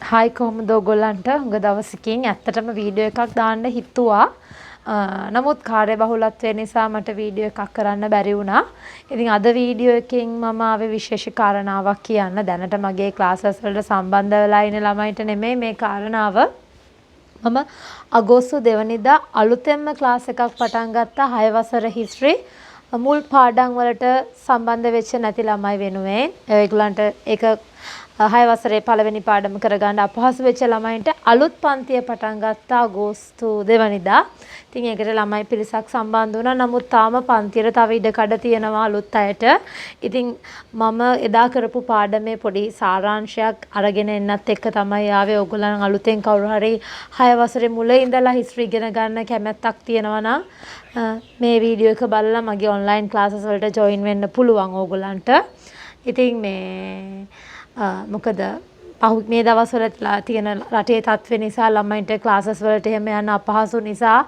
Hi කොහොමද ඔයගොල්ලන්ට හුඟ දවසකින් ඇත්තටම වීඩියෝ එකක් දාන්න හිතුවා. නමුත් කාර්යබහුලත්වය නිසා මට වීඩියෝ එකක් කරන්න බැරි වුණා. ඉතින් අද වීඩියෝ එකෙන් මම ආවේ විශේෂ කාරණාවක් කියන්න. දැනට මගේ ක්ලාසස් වලට සම්බන්ධ වෙලා ඉන්න ළමයින්ට නෙමෙයි මේ කාරණාව. මම අගෝස්තු 2 වෙනිදා අලුතෙන්ම ක්ලාස් එකක් පටන් ගත්තා 6 වසර history මුල් පාඩම් වලට සම්බන්ධ වෙච්ච නැති ළමයි වෙනුවෙන්. ඒගොල්ලන්ට ඒක 6 වසරේ පළවෙනි පාඩම කරගන්න අපහසු වෙච්ච ළමයින්ට අලුත් පන්තිය පටන් ගත්තා අගෝස්තු 2 වෙනිදා. ඉතින් ඒකට ළමයි පිරිසක් සම්බන්ධ වුණා. නමුත් තාම පන්තියට තව ඉඩකඩ තියෙනවා අලුත් අයට. ඉතින් මම එදා කරපු පාඩමේ පොඩි සාරාංශයක් අරගෙන එන්නත් එක්ක තමයි ආවේ. ඔයගොල්ලන් අලුතෙන් කවුරු හරි 6 වසරේ මුල ඉඳලා history ඉගෙන ගන්න කැමැත්තක් තියෙනවා නම් මේ වීඩියෝ එක බලලා මගේ online classes වලට join වෙන්න පුළුවන් ඕගොල්ලන්ට. ඉතින් මේ මොකද මේ දවස්වල තියෙන රටේ තත්ත්ව නිසා ළමයින්ට ක්ලාසස් වලට එහෙම යන්න අපහසු නිසා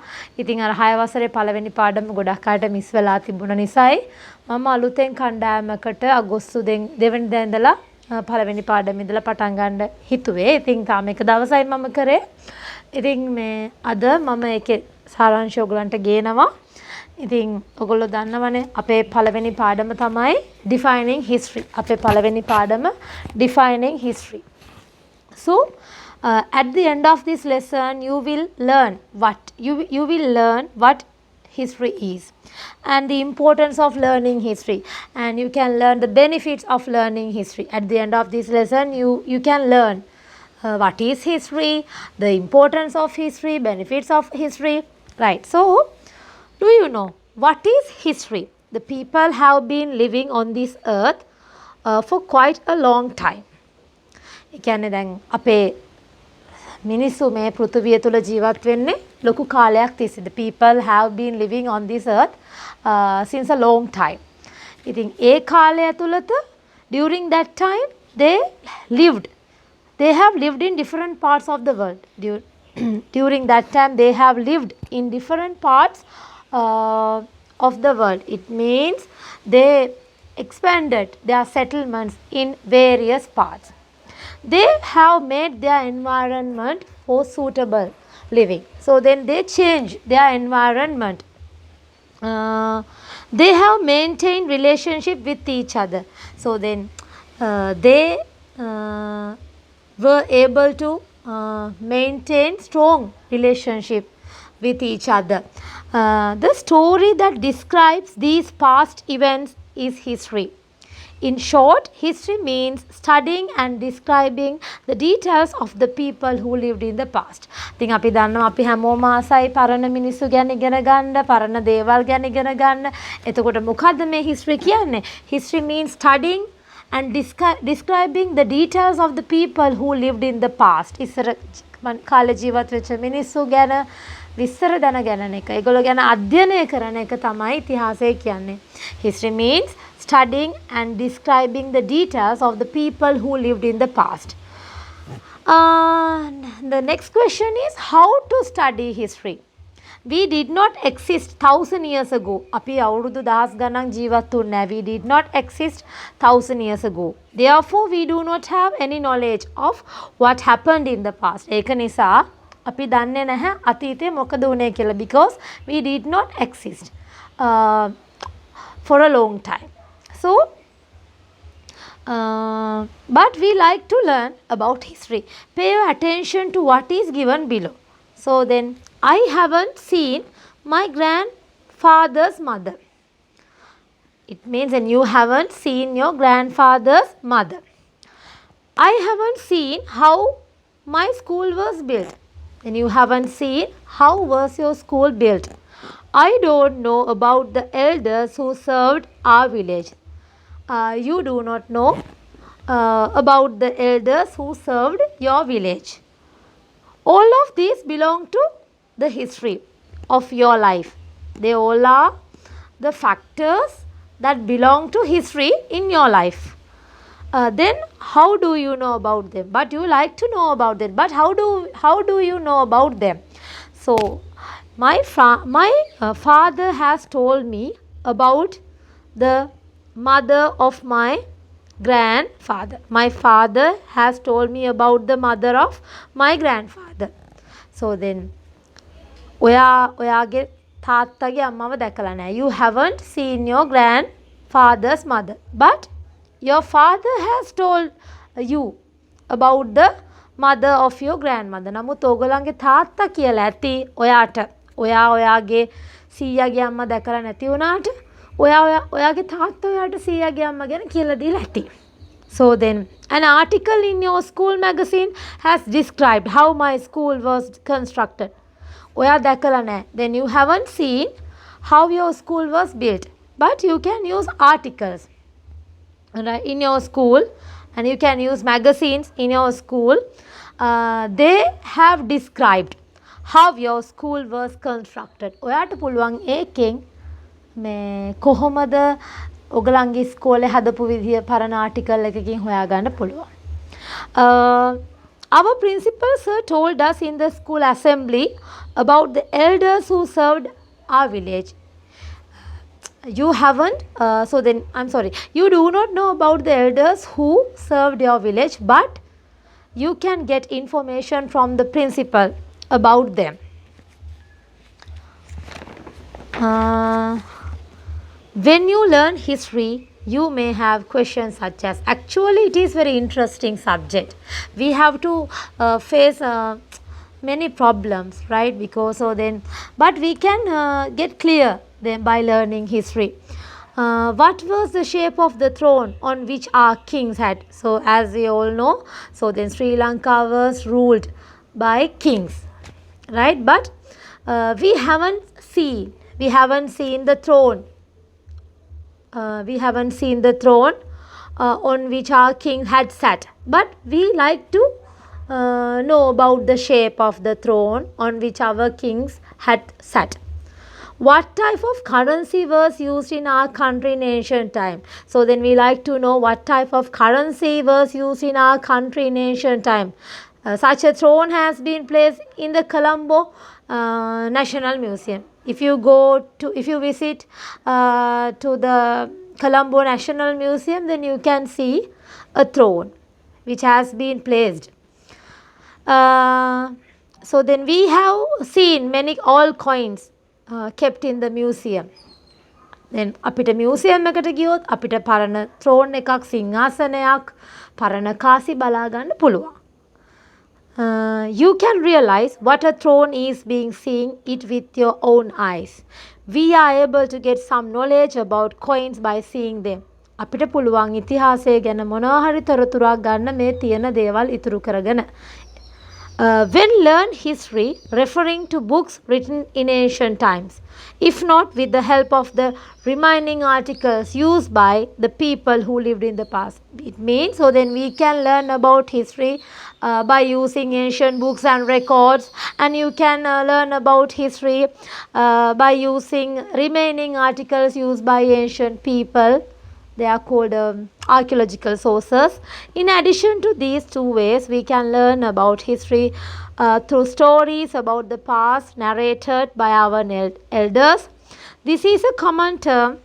ඉතින් අර 6 වසරේ පළවෙනි පාඩම ගොඩක් අයට මිස් වෙලා තිබුණ නිසායි මම අලුතෙන් කණ්ඩායමකට අගෝස්තු 2 වෙනිදා ඉඳලා පළවෙනි පාඩම ඉඳලා පටන් ගන්න හිතුවේ. ඉතින් තාම එක දවසයි මම කරේ. ඉතින් මේ අද මම ඒකේ සාරාංශය ඔයගලන්ට ගේනවා. ඉතින් ඔයගොල්ලෝ දන්නවනේ අපේ පළවෙනි පාඩම තමයි defining history. අපේ පළවෙනි පාඩම defining history. So at the end of this lesson you will learn what history is and the importance of learning history, and you can learn the benefits of learning history. At the end of this lesson you can learn what is history, the importance of history, benefits of history, right? So do you know what is history? The people have been living on this earth for quite a long time. ඒ කියන්නේ දැන් අපේ මිනිස්සු මේ පෘථිවිය තුල ජීවත් වෙන්නේ ලොකු කාලයක් තිස්සේ. The people have been living on this earth since a long time. ඉතින් ඒ කාලය තුලත during that time they have lived in different parts of the world. During that time they have lived in different parts of the world. It means they expanded their settlements in various parts. They have made their environment for suitable living. So then they change their environment. They have maintained relationship with each other. So then they were able to maintain strong relationship with each other. The story that describes these past events is history. In short, history means studying and describing the details of the people who lived in the past. ඉතින් අපි දන්නවා අපි හැමෝම ආසයි පරණ මිනිස්සු ගැන ඉගෙන ගන්න, පරණ දේවල් ගැන ඉගෙන ගන්න. එතකොට මොකද්ද මේ history කියන්නේ? History means studying and describing the details of the people who lived in the past. ඉස්සර කාලේ ජීවත් වෙච්ච මිනිස්සු ගැන විස්තර දැනගන්න එක. ඒගොල්ලෝ ගැන අධ්‍යයනය කරන එක තමයි ඉතිහාසය කියන්නේ. History means studying and describing the details of the people who lived in the past. The next question is how to study history. We did not exist 1000 years ago. අපි අවුරුදු 1000 ගණන් ජීවත් වුණේ. We did not exist 1000 years ago. Therefore we do not have any knowledge of what happened in the past. ඒක නිසා අපි දන්නේ නැහැ අතීතේ මොකද වුනේ කියලා, because we did not exist for a long time. So but we like to learn about history. Pay attention to what is given below. So then I haven't seen my grandfather's mother. It means and you haven't seen your grandfather's mother. I haven't seen how my school was built. And you haven't seen how was your school built. I don't know about the elders who served our village. You do not know about the elders who served your village. All of these belong to the history of your life. They all are the factors that belong to history in your life. Then how do you know about them? But you like to know about them. But how do you know about them? So my father has told me about the mother of my grandfather. My father has told me about the mother of my grandfather. So then ඔයාගේ තාත්තගේ අම්මව දැකලා නැහැ. You haven't seen your grandfather's mother, but your father has told you about the mother of your grandmother. නමුත් ඕගොල්ලන්ගේ තාත්තා කියලා ඇති ඔයාට. ඔයාගේ සීයාගේ අම්මා දැකලා නැති වුණාට ඔයාගේ තාත්තා ඔයාට සීයාගේ අම්මා ගැන කියලා දීලා ඇති. So then an article in your school magazine has described how my school was constructed. ඔයා දැකලා නැහැ. Then you haven't seen how your school was built. But you can use articles in your school, and you can use magazines in your school. They have described how your school was constructed. ඔයාට පුළුවන් ඒකෙන් මේ කොහොමද ඔයගලන්ගේ ඉස්කෝලේ හදපු විදිය පරණ ආටිකල් එකකින් හොයාගන්න පුළුවන්. Our principal sir told us in the school assembly about the elders who served our village. You haven't, so then I'm sorry, you do not know about the elders who served your village, but you can get information from the principal about them. When you learn history, you may have questions such as, actually it is very interesting subject. We have to face many problems, right? Because so then, but we can get clear then by learning history. What was the shape of the throne on which our kings had? So as we all know, so then Sri Lanka was ruled by kings, right? But we haven't seen the throne. We haven't seen the throne on which our king had sat. But we like to know about the shape of the throne on which our kings had sat. What type of currency was used in our country in ancient time? So then we like to know what type of currency was used in our country in ancient time. Such a throne has been placed in the Colombo National Museum. If you visit to the Colombo National Museum, then you can see a throne which has been placed. So then we have seen many old coins kept in the museum. Then අපිට museum එකට ගියොත් අපිට පරණ throne එකක්, සිංහාසනයක්, පරණ කාසි බලා ගන්න පුළුවන්. You can realize what a throne is being seeing it with your own eyes. We are able to get some knowledge about coins by seeing them. අපිට පුළුවන් ඉතිහාසය ගැන මොනවා හරි තොරතුරක් ගන්න මේ තියෙන දේවල් ඉතුරු කරගෙන. When learn history referring to books written in ancient times, if not with the help of the remaining articles used by the people who lived in the past. It means so then we can learn about history by using ancient books and records, and you can learn about history by using remaining articles used by ancient people. They are called archaeological sources. In addition to these two ways, we can learn about history through stories about the past narrated by our elders. This is a common term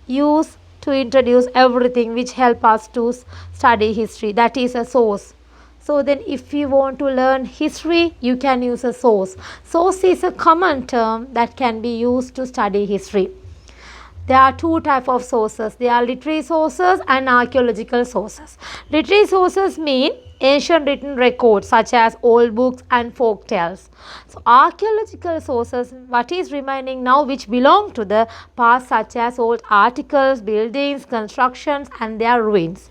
used to introduce everything which help us to study history. That is a source. So then if you want to learn history, you can use a source. Source is a common term that can be used to study history. There are two types of sources. There are literary sources and archaeological sources. Literary sources mean ancient written records such as old books and folk tales. So archaeological sources, what is remaining now which belong to the past, such as old articles, buildings, constructions and their ruins.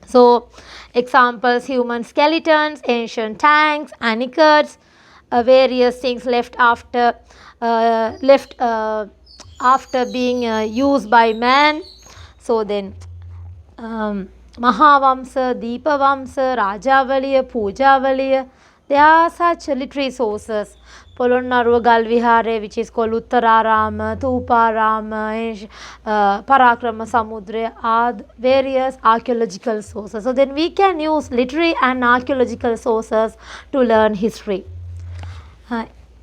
So examples: human skeletons, ancient tanks, anicuts, various things left after being used by man. So then Mahavamsa, Deepavamsa, Rajavaliya, Pujavaliya, they are such literary sources. Polonnaruwa Galvihare, which is called Uttararama, Thuparama, Parakrama Samudra, are various archaeological sources. So then we can use literary and archaeological sources to learn history.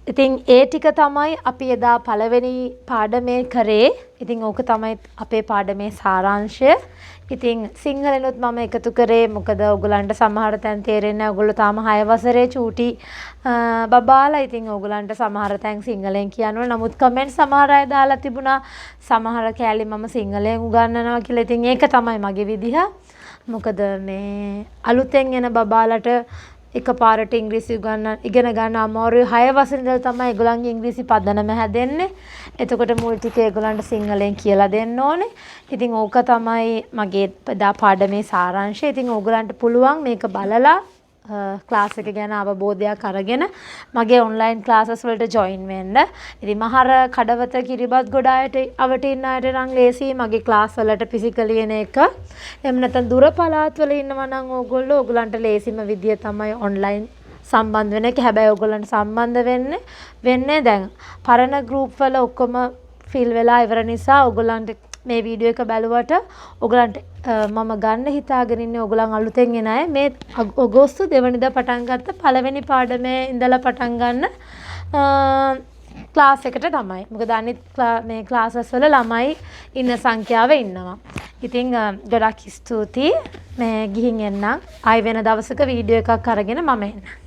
ඉතින් ඒ ටික තමයි අපි එදා පළවෙනි පාඩමේ කරේ. ඉතින් ඕක තමයි අපේ පාඩමේ සාරාංශය. ඉතින් සිංහලෙනුත් මම එකතු කරේ මොකද ඔයගලන්ට සමහර තැන් තේරෙන්නේ නැහැ. ඔයගොල්ලෝ තාම 6 වසරේ චූටි බබාලා. ඉතින් ඔයගලන්ට සමහර තැන් සිංහලෙන් කියනවා. නමුත් කමෙන්ට් සමහර අය දාලා තිබුණා සමහර කෑලි මම සිංහලෙන් උගන්වනවා කියලා. ඉතින් ඒක තමයි මගේ විදිහ. මොකද මේ අලුතෙන් එන බබාලට එකපාරට ඉංග්‍රීසි ඉගෙන ගන්න අමාරුයි. 6 වසරේ ඉඳලා තමයි ඒගොල්ලන්ගේ ඉංග්‍රීසි පදනම හැදෙන්නේ. එතකොට මුල් ටික ඒගොල්ලන්ට සිංහලෙන් කියලා දෙන්න ඕනේ. ඉතින් ඕක තමයි මගේ පාඩමේ සාරාංශය. ඉතින් ඕගොල්ලන්ට පුළුවන් මේක බලලා ක්ලාස් එක ගැන අවබෝධයක් අරගෙන මගේ ඔන්ලයින් ක්ලාසස් වලට ජොයින් වෙන්න. ඉතින් මහර කඩවත කිරිබත් ගොඩ අයට අවට ඉන්න අයට නම් ලේසි මගේ ක්ලාස් වලට ෆිසිකලි එන එක. එහෙම නැත්නම් දුර පළාත් වල ඉන්නවා නම් ඕගොල්ලන්ට ලේසිම විදිය තමයි ඔන්ලයින් සම්බන්ධ වෙන එක. හැබැයි ඕගොල්ලන්ට සම්බන්ධ වෙන්නේ දැන් පරණ ගෲප් වල ඔක්කොම ෆිල් වෙලා ඉවර නිසා ඕගොල්ලන්ට මේ වීඩියෝ එක බලුවට ඔයගලන්ට මම ගන්න හිතාගෙන ඉන්නේ ඔයගලන් අලුතෙන් එන අය මේ අගෝස්තු 2 වෙනිදා පටන් ගත්ත පළවෙනි පාඩමේ ඉඳලා පටන් ගන්න ක්ලාස් එකට තමයි. මොකද අනිත් මේ ක්ලාසස් වල ළමයි ඉන්න සංඛ්‍යාව ඉන්නවා. ඉතින් ගොඩක් ස්තුතියි. මේ ගිහින් එන්නම්. ආයි වෙන දවසක වීඩියෝ එකක් අරගෙන මම එන්නම්.